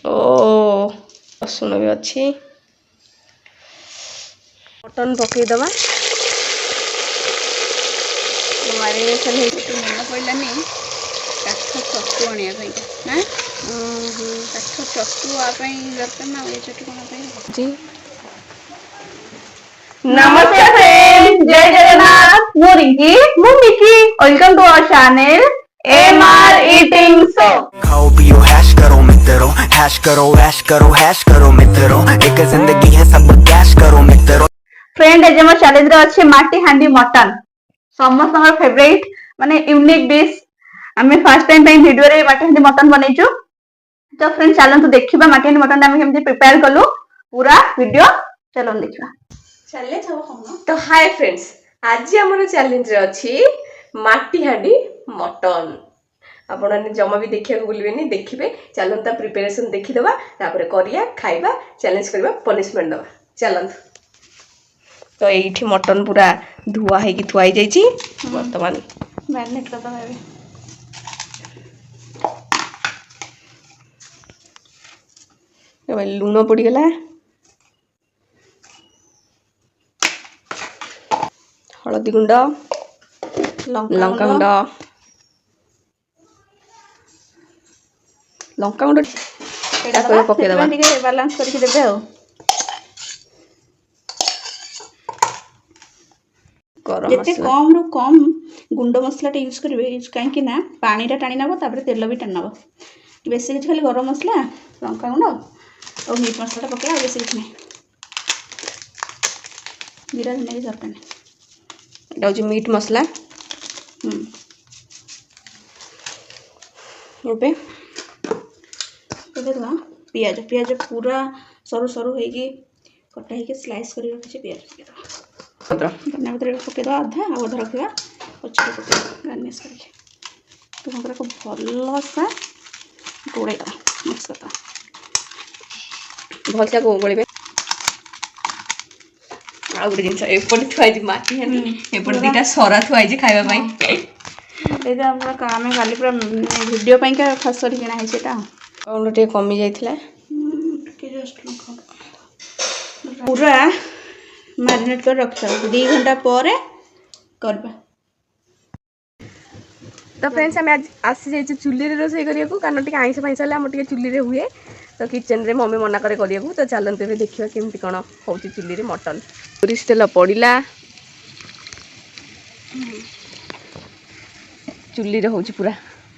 ଓ ରସୁଣ ବି ଅଛି। ମଟନ ପକେଇଦବା। ମାରିନେସନ୍ ହେଇକି ମନେ ପଡ଼ିଲାନି କାଠ ଚଟୁ ଆଣିବା ପାଇଁକା ନା କାଠ ଚଟୁ ଆ ପାଇଁ ଦରକାର ନା ଏ ଚଟୁ କଣ ପାଇଁ जी नमस्ते फ्रेंड्स, जय जगन्नाथ। मु रिंकी, मु Miki. Welcome to our channel MR eating show. खाओ पियो हैश करो मित्रों, हैश करो ऐश करो हैश करो मित्रों, एक जिंदगी है सब कैश करो मित्रों। फ्रेंड आज हम चैलेंज रे अछि माटी हांडी मटन, समस्त हमर फेवरेट माने यूनिक डिश। हमें फर्स्ट टाइम पे वीडियो रे माटी हांडी मटन बनेचु। तो फ्रेंड चैलेंज देखिबा माटी हांडी मटन हम केमती प्रिपेयर कलु पूरा वीडियो चलो देखिबा। चैलेंज हो हम। तो हाय फ्रेंड्स, आज हमर चैलेंज रे अछि माटी हांडी मटन। आपण जमा भी देखिया को बोलबेनी, देखिबे चलंता प्रिपरेशन देखिदबा, तापर करिया खाइबा, चैलेंज करबा, पनिशमेंट दबा। चलंत तो एठी मटन पूरा धुआ है कि थुआई जाई छी। वर्तमान मैरिनेट कर दबा ए लूण पड़ी गला, हळदी गुंड, लंका गुंड, लंका गुंड ताको पके दबा। ठीक बैलेंस करके देबे हो। गरम जेते मसला कम रु कम गुंड मसला टे यूज करिवे, काहे ना पानी टा टाणी नबो, तापर तेल भी टाणी नबो। बेसी किछ खाली गरम मसला, लंका गुंड और मीट मसला पके आ बेसी किछ नै। जीरा धनिया की दरकार नै। एटा हो मीट मसला। ओपे देखा पियाज पियाज पूरा सरू सरू होगी कटा होगी स्लाइस कर रखी पियाज पत्र धनिया पत्र पकईद अधा आ अधा रखा पचर पकईद गार्निश करके तो भलसा गोड़े मिक्स करता भलसा को गोळेबे। आ गुटे जिंस एपटे थुआई माटी हांडी, एपटे दीटा सरा थुआई खाइबा पई। एटा हमरा कामे खाली पूरा वीडियो पई का खास कर किना है सेटा काउंट टे कमी जाइथिला के जस्ट पूरा मैरिनेट कर रखता 2 घंटा पर करबा। तो फ्रेंड्स हमें आज आसी जाइए चुली रे रोषे करिया को, कारण टिके आइंस फाइंस हम टिके चुली रे हुए। तो किचन रे मम्मी मना करे करिया को। तो चलते भी देखिए केमती कौन होची चुली रे मटन। सोरिष तेल पड़िला, चुली रे होची पूरा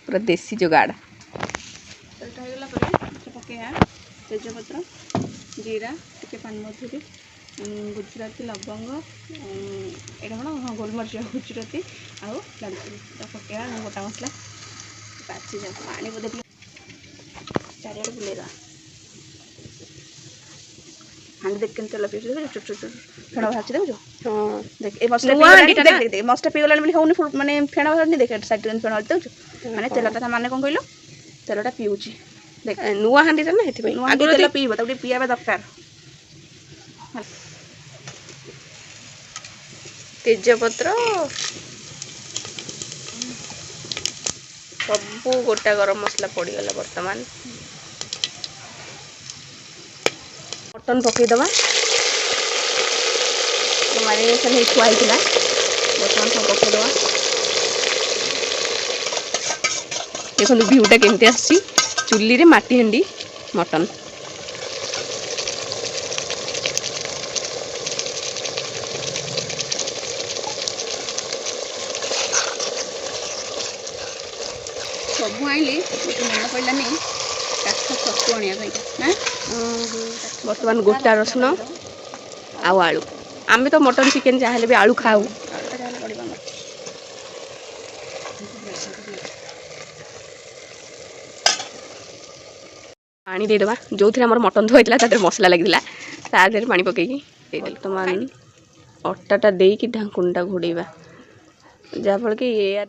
पूरा देसी जुगाड़। तेलटा होगला पर पकेया तेजपत्र, जीरा, टिके पान मधुरी, गुजराती, लवंग, एटा कौन हाँ गोलमरिच, गुजराती आउ दालचीनी पकेया गोटा मसला पाची जा पानी बोधे चारियाड़े बुलेगा। हाँ देख के तेल पी फेण बाहर देखो। हाँ देख ए मसला देख मसला पी गलानी होनी माने फेण बाहर नहीं देख साइड फेण बाहर देखो माने तेलटा माने कौन कहलो तेलटा पीउची देख नुआ हांडी ना हेथि आगे तेल पीब तब पीवा दरकार। तेजपत्र सबू गोटा गरम मसला पड़गला। वर्तमान मटन पकईदबा, मारिनेसन हो थुआई। बर्तमान सब पकईदबा। देखो भ्यूटा केमती आसी चुली रे माटी हांडी मटन। सब आइली मन पड़ानी काठ चटू आनिया ना। वर्तमान गोटा रसुण आउ आलू। आमे तो मटन चिकेन जहाँ भी आलू खाऊ। पानी देदबा जो थे आम मटन धोईला तादर मसला लगे तादर पानी पकईकी वर्तमान अटाटा देकी ढाकुणटा घोड़ेबा जहाँफल कि ये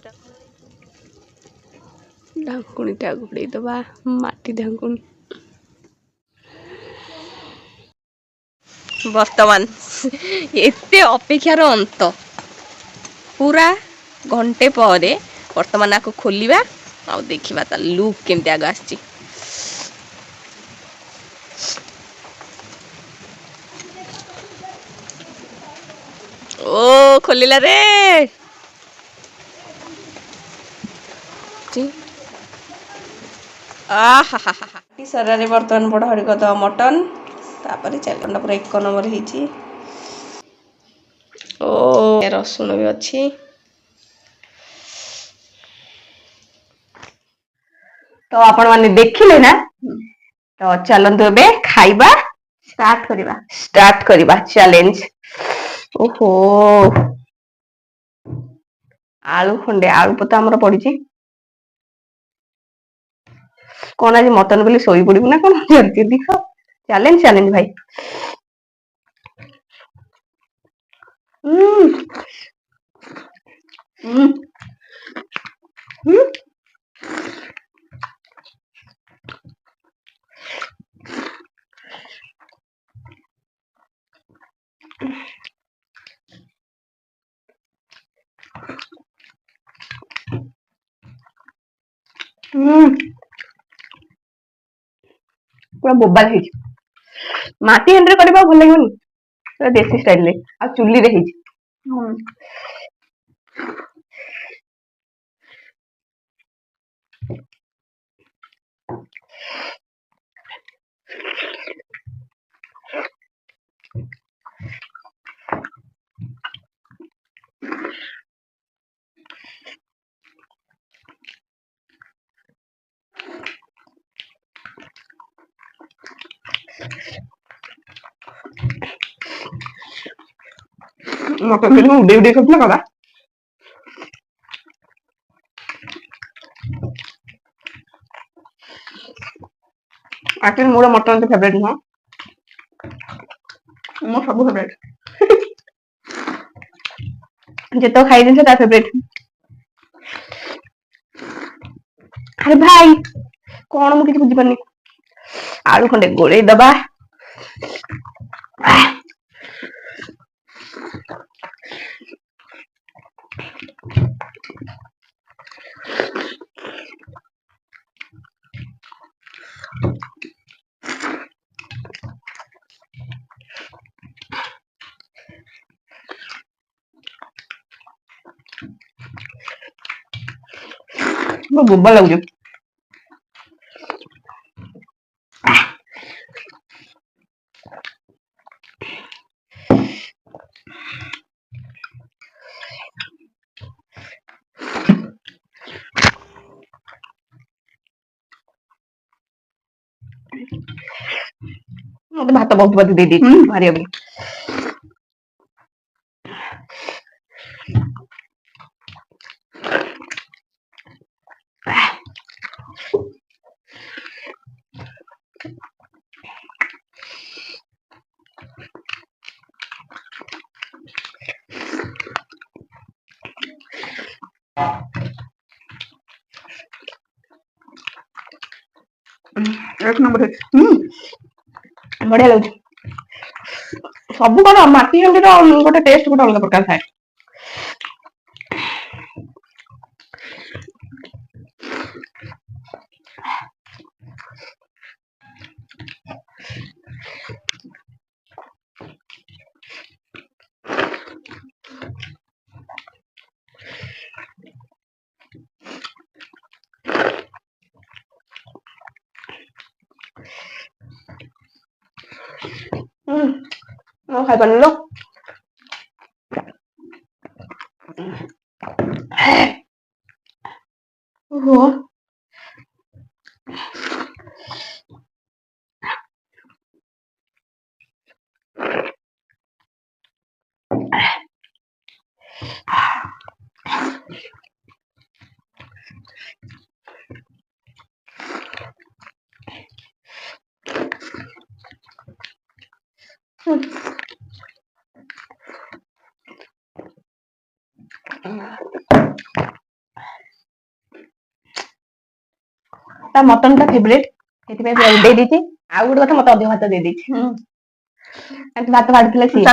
ढाकुणीटा घोड़ेदबा माटी ढाकुणी। वर्तमान एते अपेक्षार अंत पूरा घंटे पर वर्तमान आपको खोलिबा आ देखिबा ता लुक केमते आग आछि। ଖୋଲିଲା ରେ ସରାରେ ବର୍ତ୍ତମାନ ବଡ଼ ହରି କରିଦେବା ମଟନ ତାପରେ ଚାଲଣ୍ଡା ପୁରା 1 ନମ୍ବର ହେଇଛି। ଓ ରସୁଣ ବି ଅଛି। ତ ଆପଣ ମାନେ ଦେଖିଲେ ନା ତ ଚାଲନ୍ତୁ ଏବେ ଖାଇବା ଷ୍ଟାର୍ଟ କରିବା ଚ୍ୟାଲେଞ୍ଜ। ଓହୋ ଆଳୁ ଖଣ୍ଡେ ଆଳୁ ପତ ଆମର ପଡିଛି କଣ ଆଜି ମଟନ ବୋଲି ଶୋଇ ପଡିବୁ ନା କଣ ଜଲ୍ଦି ଖାଅ ଚ୍ୟାଲେଞ୍ଜ ଭାଇ। ହୁଁ ହୁଁ ହୁଁ ପୁରା ବୋବାଲ ହେଇଛି। ମାଟି ହାଣ୍ଡିରେ କରିବା ଭଲ ଲାଗିବନି ପୁରା ଦେଶୀ ଷ୍ଟାଇଲରେ ଆଉ ଚୁଲିରେ ହେଇଛି। ମଟନ କିନ୍ତୁ ଉଡେଇ ଉଡେଇ ଖାଉଥିଲା ବାବା। ଆକ୍ଚୁଆଲି ମୋର ମଟନ ଏତେ ଫେବରାଇଟ ନୁହଁ, ମୋ ସବୁ ଫେବରାଇଟ ଯେତେକ ଖାଇ ଜିନିଷ ତା ଫେବରାଇଟ। ଆରେ ଭାଇ କଣ ମୁଁ କିଛି ବୁଝିପାରୁନି। ଆଳୁ ଖଣ୍ଡେ ଗୋଳେଇ ଦବା। ବୋବା ଲାଗୁଛି। ମତେ ଭାତ ବହୁତ ବାଧ୍ୟ ଦେଇଦେଇଛି ମାରିବାକୁ। एक नंबर बढ़िया लाଗୁଛି। ସବୁ କଣ ମାଟି ହାଣ୍ଡିର ଗୋଟେ ଟେଷ୍ଟ ଗୋଟେ ଅଲଗା ପ୍ରକାର ଥାଏ। ଖାଇପାରିନି ଲୋ। ଓହୋ ତା ମଟନ ଟା ଫେବରେଟ ସେଥିପାଇଁ ପୁରା ଉଡେଇ ଦେଇଛି। ଆଉ ଗୋଟେ କଥା ମତେ ଅଧିକ ଭାତ ଦେଇଦେଇଛି। ଭାତ ବାଢିଥିଲା ସିଏ।